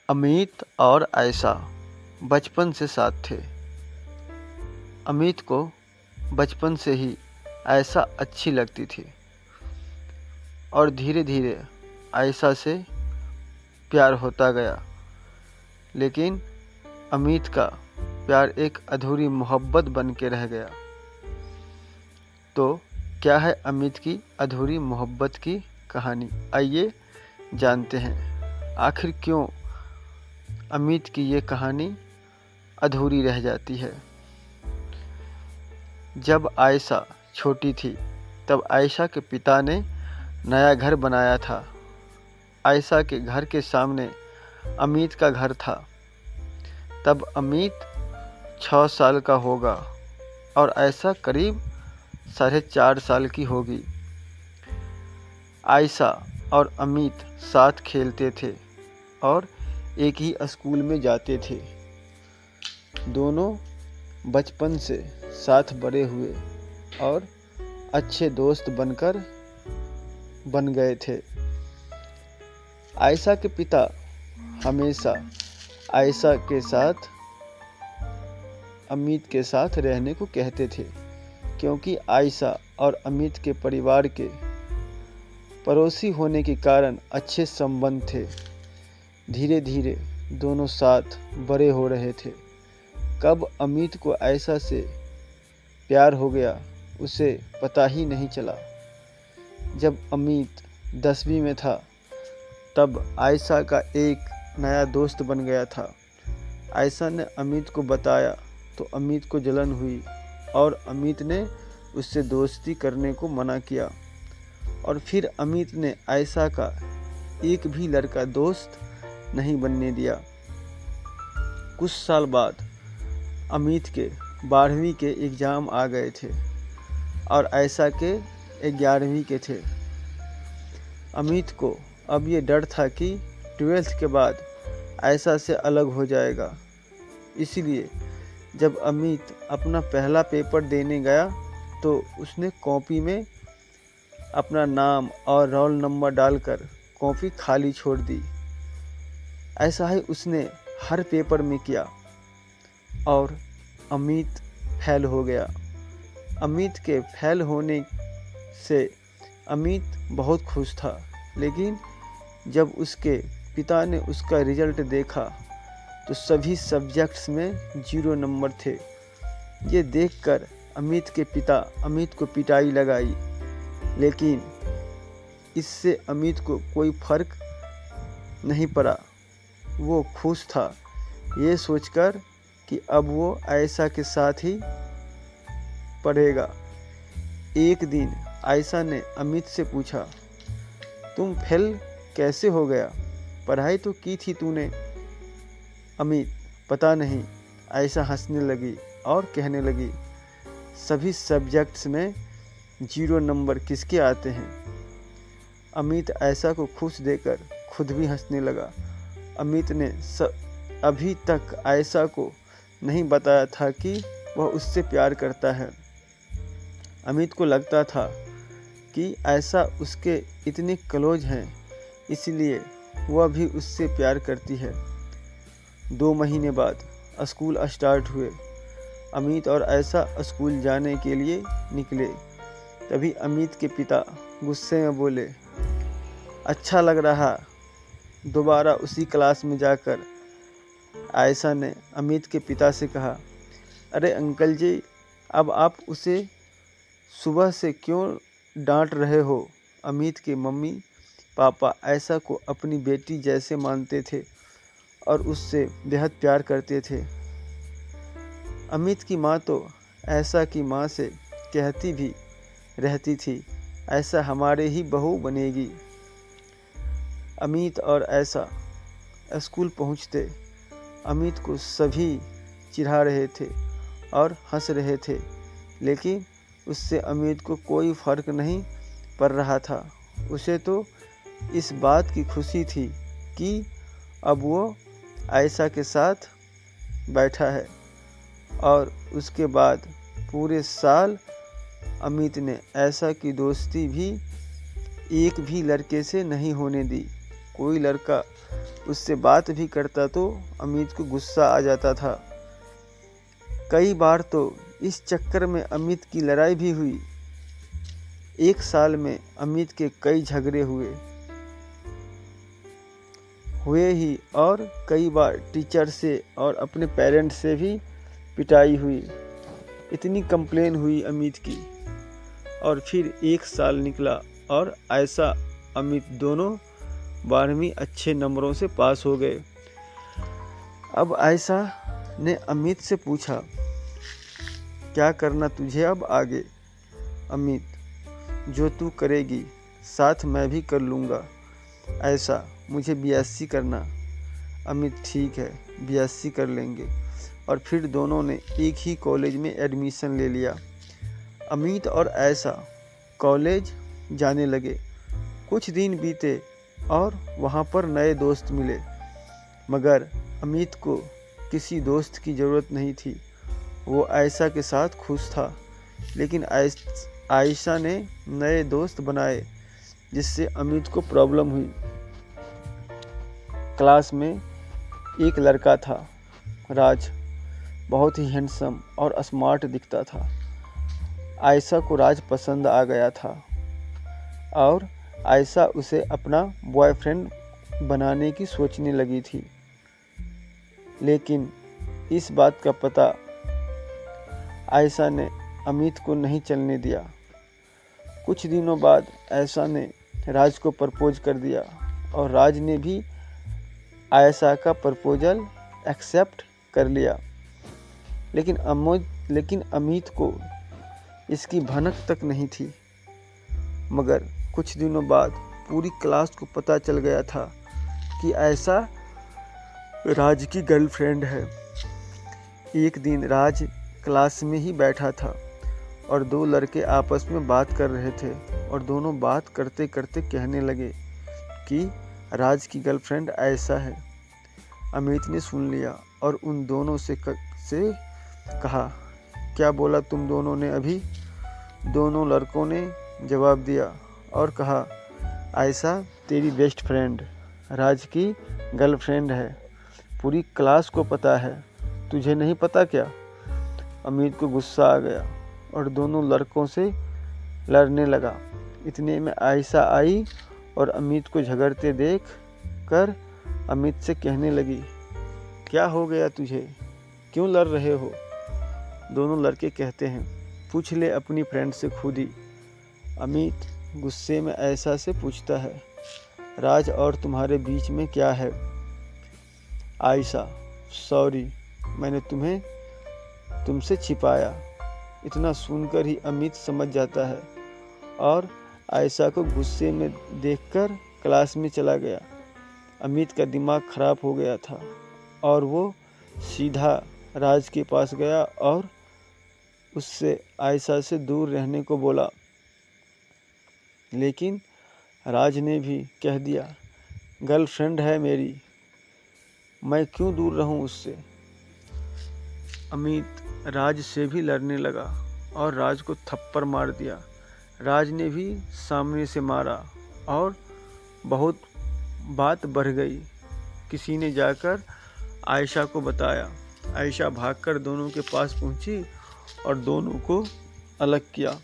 अमित और आयशा बचपन से साथ थे। अमित को बचपन से ही आयशा अच्छी लगती थी और धीरे धीरे आयशा से प्यार होता गया। लेकिन अमित का प्यार एक अधूरी मोहब्बत बन के रह गया। तो क्या है अमित की अधूरी मोहब्बत की कहानी, आइए जानते हैं आखिर क्यों अमित की ये कहानी अधूरी रह जाती है। जब आयशा छोटी थी तब आयशा के पिता ने नया घर बनाया था। आयशा के घर के सामने अमित का घर था। तब अमित 6 साल का होगा और आयशा करीब 4.5 साल की होगी। आयशा और अमित साथ खेलते थे और एक ही स्कूल में जाते थे। दोनों बचपन से साथ बड़े हुए और अच्छे दोस्त बन गए थे। आयशा के पिता हमेशा आयशा के साथ अमित के साथ रहने को कहते थे, क्योंकि आयशा और अमित के परिवार के पड़ोसी होने के कारण अच्छे संबंध थे। धीरे धीरे दोनों साथ बड़े हो रहे थे। कब अमित को आयशा से प्यार हो गया उसे पता ही नहीं चला। जब अमित 10वीं में था तब आयशा का एक नया दोस्त बन गया था। आयशा ने अमित को बताया तो अमित को जलन हुई और अमित ने उससे दोस्ती करने को मना किया। और फिर अमित ने आयशा का एक भी लड़का दोस्त नहीं बनने दिया। कुछ साल बाद अमित के 12वीं के एग्ज़ाम आ गए थे और आयशा के 11वीं के थे। अमित को अब ये डर था कि 12th के बाद आयशा से अलग हो जाएगा। इसलिए जब अमित अपना पहला पेपर देने गया तो उसने कॉपी में अपना नाम और रोल नंबर डालकर कॉपी खाली छोड़ दी। ऐसा ही उसने हर पेपर में किया और अमित फेल हो गया। अमित के फेल होने से अमित बहुत खुश था, लेकिन जब उसके पिता ने उसका रिजल्ट देखा तो सभी सब्जेक्ट्स में 0 नंबर थे। ये देखकर अमित के पिता अमित को पिटाई लगाई, लेकिन इससे अमित को कोई फर्क नहीं पड़ा। वो खुश था ये सोचकर कि अब वो आयशा के साथ ही पढ़ेगा। एक दिन आयशा ने अमित से पूछा, तुम फेल कैसे हो गया? पढ़ाई तो की थी तूने। अमित, पता नहीं। आयशा हंसने लगी और कहने लगी, सभी सब्जेक्ट्स में 0 नंबर किसके आते हैं? अमित आयशा को खुश देकर खुद भी हंसने लगा। अमित ने अभी तक आयशा को नहीं बताया था कि वह उससे प्यार करता है। अमित को लगता था कि आयशा उसके इतने क्लोज हैं, इसलिए वह भी उससे प्यार करती है। 2 महीने बाद स्कूल स्टार्ट हुए। अमित और आयशा स्कूल जाने के लिए निकले। तभी अमित के पिता गुस्से में बोले, अच्छा लग रहा दोबारा उसी क्लास में जाकर। आयशा ने अमित के पिता से कहा, अरे अंकल जी, अब आप उसे सुबह से क्यों डांट रहे हो? अमित के मम्मी पापा आयशा को अपनी बेटी जैसे मानते थे और उससे बेहद प्यार करते थे। अमित की माँ तो आयशा की माँ से कहती भी रहती थी, आयशा हमारे ही बहू बनेगी। अमित और आयशा स्कूल पहुँचते अमित को सभी चिढ़ा रहे थे और हंस रहे थे, लेकिन उससे अमित को कोई फर्क नहीं पड़ रहा था। उसे तो इस बात की खुशी थी कि अब वो आयशा के साथ बैठा है। और उसके बाद पूरे साल अमित ने आयशा की दोस्ती भी एक भी लड़के से नहीं होने दी। कोई लड़का उससे बात भी करता तो अमित को गुस्सा आ जाता था। कई बार तो इस चक्कर में अमित की लड़ाई भी हुई। एक साल में अमित के कई झगड़े हुए ही और कई बार टीचर से और अपने पेरेंट्स से भी पिटाई हुई। इतनी कंप्लेन हुई अमित की। और फिर एक साल निकला और आयशा अमित दोनों 12वीं अच्छे नंबरों से पास हो गए। अब आयशा ने अमित से पूछा, क्या करना तुझे अब आगे? अमित, जो तू करेगी साथ मैं भी कर लूँगा। आयशा, मुझे बीएससी करना। अमित, ठीक है, बीएससी कर लेंगे। और फिर दोनों ने एक ही कॉलेज में एडमिशन ले लिया। अमित और आयशा कॉलेज जाने लगे। कुछ दिन बीते और वहाँ पर नए दोस्त मिले, मगर अमित को किसी दोस्त की ज़रूरत नहीं थी। वो आयशा के साथ खुश था, लेकिन आयशा ने नए दोस्त बनाए, जिससे अमित को प्रॉब्लम हुई। क्लास में एक लड़का था, राज। बहुत ही हैंडसम और स्मार्ट दिखता था। आयशा को राज पसंद आ गया था और आयशा उसे अपना बॉयफ्रेंड बनाने की सोचने लगी थी। लेकिन इस बात का पता आयशा ने अमित को नहीं चलने दिया। कुछ दिनों बाद आयशा ने राज को प्रपोज कर दिया और राज ने भी आयशा का प्रपोजल एक्सेप्ट कर लिया। लेकिन अमित को इसकी भनक तक नहीं थी। मगर कुछ दिनों बाद पूरी क्लास को पता चल गया था कि आयशा राज की गर्लफ्रेंड है। एक दिन राज क्लास में ही बैठा था और दो लड़के आपस में बात कर रहे थे और दोनों बात करते करते कहने लगे कि राज की गर्लफ्रेंड आयशा है। अमित ने सुन लिया और उन दोनों से कहा, क्या बोला तुम दोनों ने अभी? दोनों लड़कों ने जवाब दिया और कहा, आयशा तेरी बेस्ट फ्रेंड राज की गर्लफ्रेंड है। पूरी क्लास को पता है, तुझे नहीं पता क्या? अमित को गुस्सा आ गया और दोनों लड़कों से लड़ने लगा। इतने में आयशा आई और अमित को झगड़ते देख कर अमित से कहने लगी, क्या हो गया तुझे? क्यों लड़ रहे हो? दोनों लड़के कहते हैं, पूछ ले अपनी फ्रेंड से खुद ही। अमित गुस्से में आयशा से पूछता है, राज और तुम्हारे बीच में क्या है? आयशा, सॉरी, मैंने तुमसे छिपाया। इतना सुनकर ही अमित समझ जाता है और आयशा को गुस्से में देखकर क्लास में चला गया। अमित का दिमाग खराब हो गया था और वो सीधा राज के पास गया और उससे आयशा से दूर रहने को बोला। लेकिन राज ने भी कह दिया, गर्लफ्रेंड है मेरी, मैं क्यों दूर रहूं उससे? अमित राज से भी लड़ने लगा और राज को थप्पड़ मार दिया। राज ने भी सामने से मारा और बहुत बात बढ़ गई। किसी ने जाकर आयशा को बताया। आयशा भागकर दोनों के पास पहुंची और दोनों को अलग किया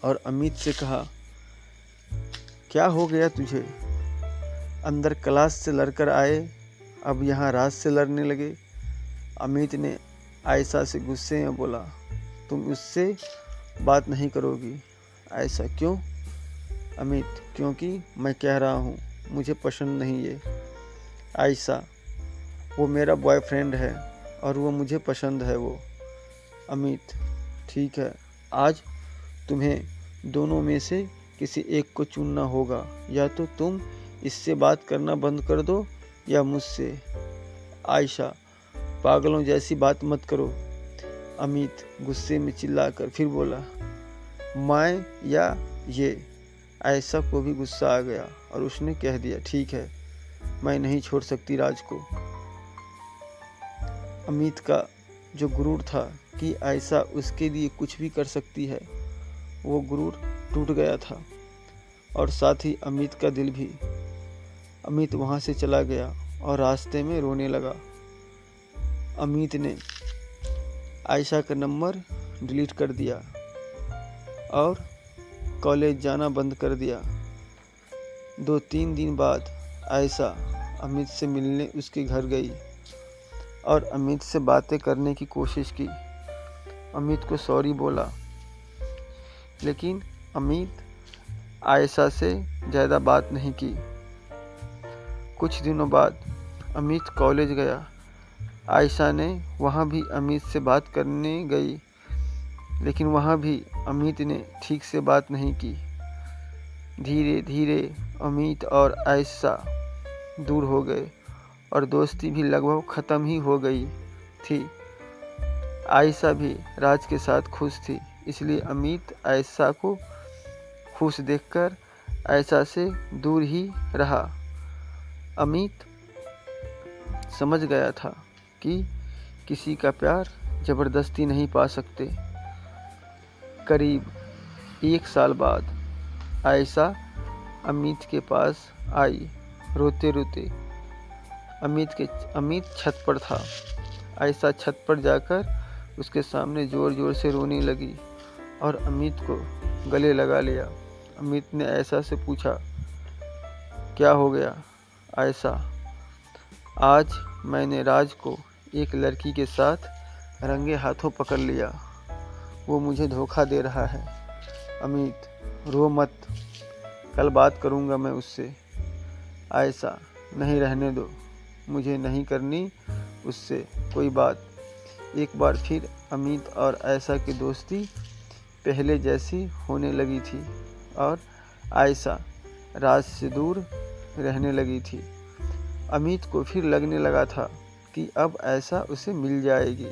और अमित से कहा, क्या हो गया तुझे? अंदर क्लास से लड़कर आए, अब यहाँ राज से लड़ने लगे। अमित ने आयशा से गुस्से में बोला, तुम उससे बात नहीं करोगी। आयशा, क्यों? अमित, क्योंकि मैं कह रहा हूँ मुझे पसंद नहीं है। आयशा, वो मेरा बॉयफ्रेंड है और वो मुझे पसंद है वो। अमित, ठीक है, आज तुम्हें दोनों में से किसी एक को चुनना होगा, या तो तुम इससे बात करना बंद कर दो या मुझसे। आयशा, पागलों जैसी बात मत करो। अमित गुस्से में चिल्लाकर फिर बोला, मैं या ये? आयशा को भी गुस्सा आ गया और उसने कह दिया, ठीक है, मैं नहीं छोड़ सकती राज को। अमित का जो गुरूर था कि आयशा उसके लिए कुछ भी कर सकती है, वो गुरूर टूट गया था और साथ ही अमित का दिल भी। अमित वहाँ से चला गया और रास्ते में रोने लगा। अमित ने आयशा का नंबर डिलीट कर दिया और कॉलेज जाना बंद कर दिया। 2-3 दिन बाद आयशा अमित से मिलने उसके घर गई और अमित से बातें करने की कोशिश की। अमित को सॉरी बोला, लेकिन अमित आयशा से ज़्यादा बात नहीं की। कुछ दिनों बाद अमित कॉलेज गया। आयशा ने वहाँ भी अमित से बात करने गई, लेकिन वहाँ भी अमित ने ठीक से बात नहीं की। धीरे धीरे अमित और आयशा दूर हो गए और दोस्ती भी लगभग ख़त्म ही हो गई थी। आयशा भी राज के साथ खुश थी, इसलिए अमित आयशा को खुश देखकर आयशा से दूर ही रहा। अमित समझ गया था कि किसी का प्यार ज़बरदस्ती नहीं पा सकते। करीब 1 साल बाद आयशा अमित के पास आई रोते रोते। अमित छत पर था। आयशा छत पर जाकर उसके सामने ज़ोर ज़ोर से रोने लगी और अमित को गले लगा लिया। अमित ने आयशा से पूछा, क्या हो गया आयशा? आज मैंने राज को एक लड़की के साथ रंगे हाथों पकड़ लिया। वो मुझे धोखा दे रहा है। अमित, रो मत, कल बात करूँगा मैं उससे। आयशा, नहीं, रहने दो, मुझे नहीं करनी उससे कोई बात। एक बार फिर अमित और आयशा की दोस्ती पहले जैसी होने लगी थी और आयशा राज से दूर रहने लगी थी। अमित को फिर लगने लगा था कि अब आयशा उसे मिल जाएगी,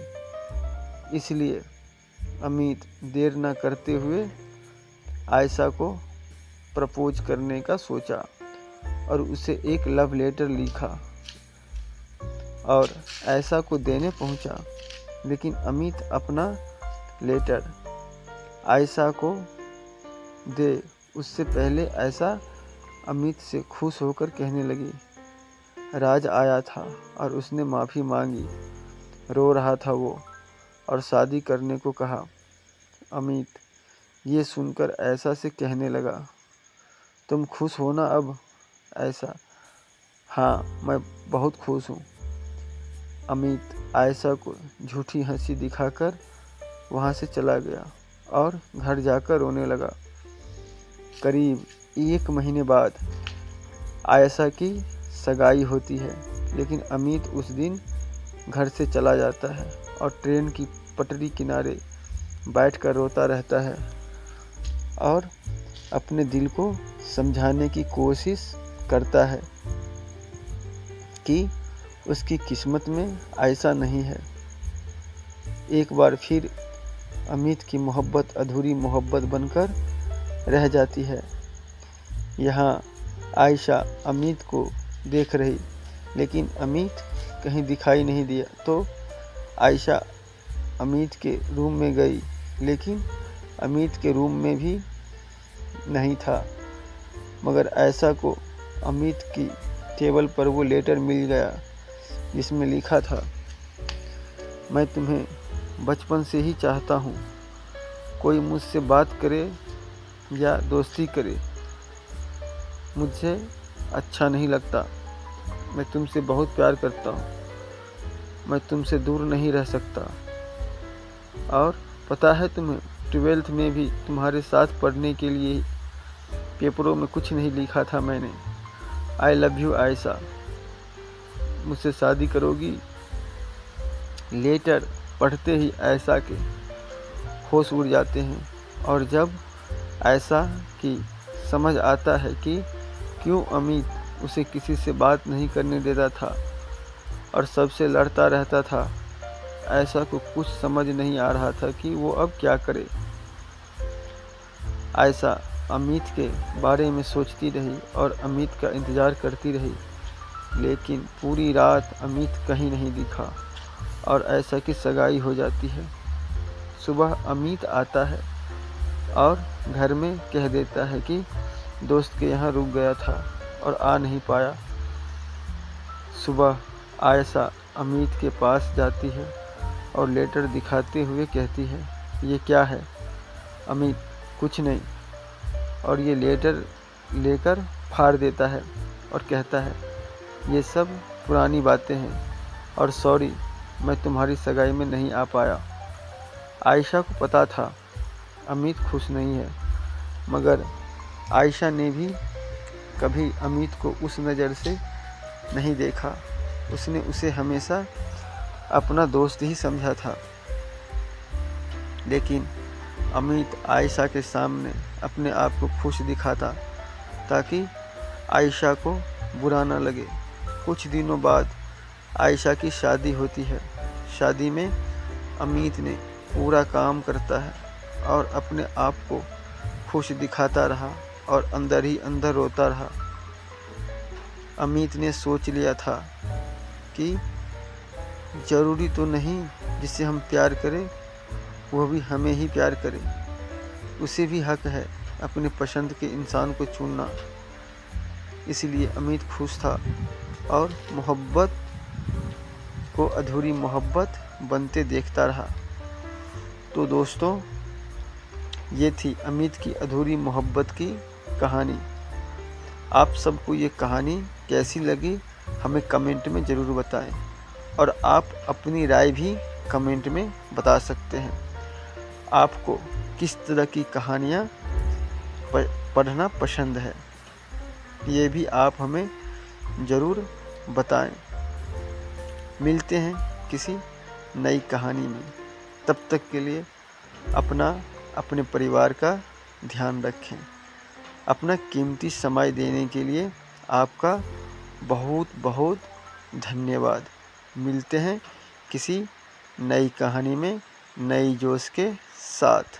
इसलिए अमित देर न करते हुए आयशा को प्रपोज करने का सोचा और उसे एक लव लेटर लिखा और आयशा को देने पहुंचा। लेकिन अमित अपना लेटर आयशा को दे उससे पहले आयशा अमित से खुश होकर कहने लगी, राज आया था और उसने माफ़ी मांगी। रो रहा था वो और शादी करने को कहा। अमित ये सुनकर आयशा से कहने लगा, तुम खुश हो ना अब? आयशा, हाँ, मैं बहुत खुश हूँ। अमित आयशा को झूठी हंसी दिखाकर वहाँ से चला गया और घर जाकर रोने लगा। करीब 1 महीने बाद आयशा की सगाई होती है, लेकिन अमित उस दिन घर से चला जाता है और ट्रेन की पटरी किनारे बैठकर रोता रहता है और अपने दिल को समझाने की कोशिश करता है कि उसकी किस्मत में आयशा नहीं है। एक बार फिर अमित की मोहब्बत अधूरी मोहब्बत बनकर रह जाती है। यहाँ आयशा अमित को देख रही, लेकिन अमित कहीं दिखाई नहीं दिया, तो आयशा अमित के रूम में गई, लेकिन अमित के रूम में भी नहीं था। मगर आयशा को अमित की टेबल पर वो लेटर मिल गया जिसमें लिखा था, मैं तुम्हें बचपन से ही चाहता हूँ। कोई मुझसे बात करे या दोस्ती करे मुझे अच्छा नहीं लगता। मैं तुमसे बहुत प्यार करता हूँ। मैं तुमसे दूर नहीं रह सकता। और पता है तुम्हें, 12th में भी तुम्हारे साथ पढ़ने के लिए पेपरों में कुछ नहीं लिखा था मैंने। I love you Ayesha. मुझसे शादी करोगी? लेटर पढ़ते ही आयशा के होश उड़ जाते हैं और जब आयशा की समझ आता है कि क्यों अमित उसे किसी से बात नहीं करने देता था और सबसे लड़ता रहता था, आयशा को कुछ समझ नहीं आ रहा था कि वो अब क्या करे। आयशा अमित के बारे में सोचती रही और अमित का इंतज़ार करती रही, लेकिन पूरी रात अमित कहीं नहीं दिखा और आयशा की सगाई हो जाती है। सुबह अमित आता है और घर में कह देता है कि दोस्त के यहाँ रुक गया था और आ नहीं पाया। सुबह आयशा अमित के पास जाती है और लेटर दिखाते हुए कहती है, ये क्या है? अमित, कुछ नहीं। और ये लेटर लेकर फाड़ देता है और कहता है, ये सब पुरानी बातें हैं और सॉरी, मैं तुम्हारी सगाई में नहीं आ पाया। आयशा को पता था अमित खुश नहीं है, मगर आयशा ने भी कभी अमित को उस नज़र से नहीं देखा। उसने उसे हमेशा अपना दोस्त ही समझा था। लेकिन अमित आयशा के सामने अपने आप को खुश दिखाता ताकि आयशा को बुरा न लगे। कुछ दिनों बाद आयशा की शादी होती है। शादी में अमित ने पूरा काम करता है और अपने आप को खुश दिखाता रहा और अंदर ही अंदर रोता रहा। अमित ने सोच लिया था कि ज़रूरी तो नहीं जिसे हम प्यार करें वह भी हमें ही प्यार करे। उसे भी हक है अपने पसंद के इंसान को चुनना। इसलिए अमित खुश था और मोहब्बत को अधूरी मोहब्बत बनते देखता रहा। तो दोस्तों, ये थी अमित की अधूरी मोहब्बत की कहानी। आप सबको ये कहानी कैसी लगी हमें कमेंट में ज़रूर बताएं और आप अपनी राय भी कमेंट में बता सकते हैं। आपको किस तरह की कहानियाँ पढ़ना पसंद है, ये भी आप हमें ज़रूर बताएं। मिलते हैं किसी नई कहानी में। तब तक के लिए अपने परिवार का ध्यान रखें। अपना कीमती समय देने के लिए आपका बहुत बहुत धन्यवाद। मिलते हैं किसी नई कहानी में नई जोश के साथ।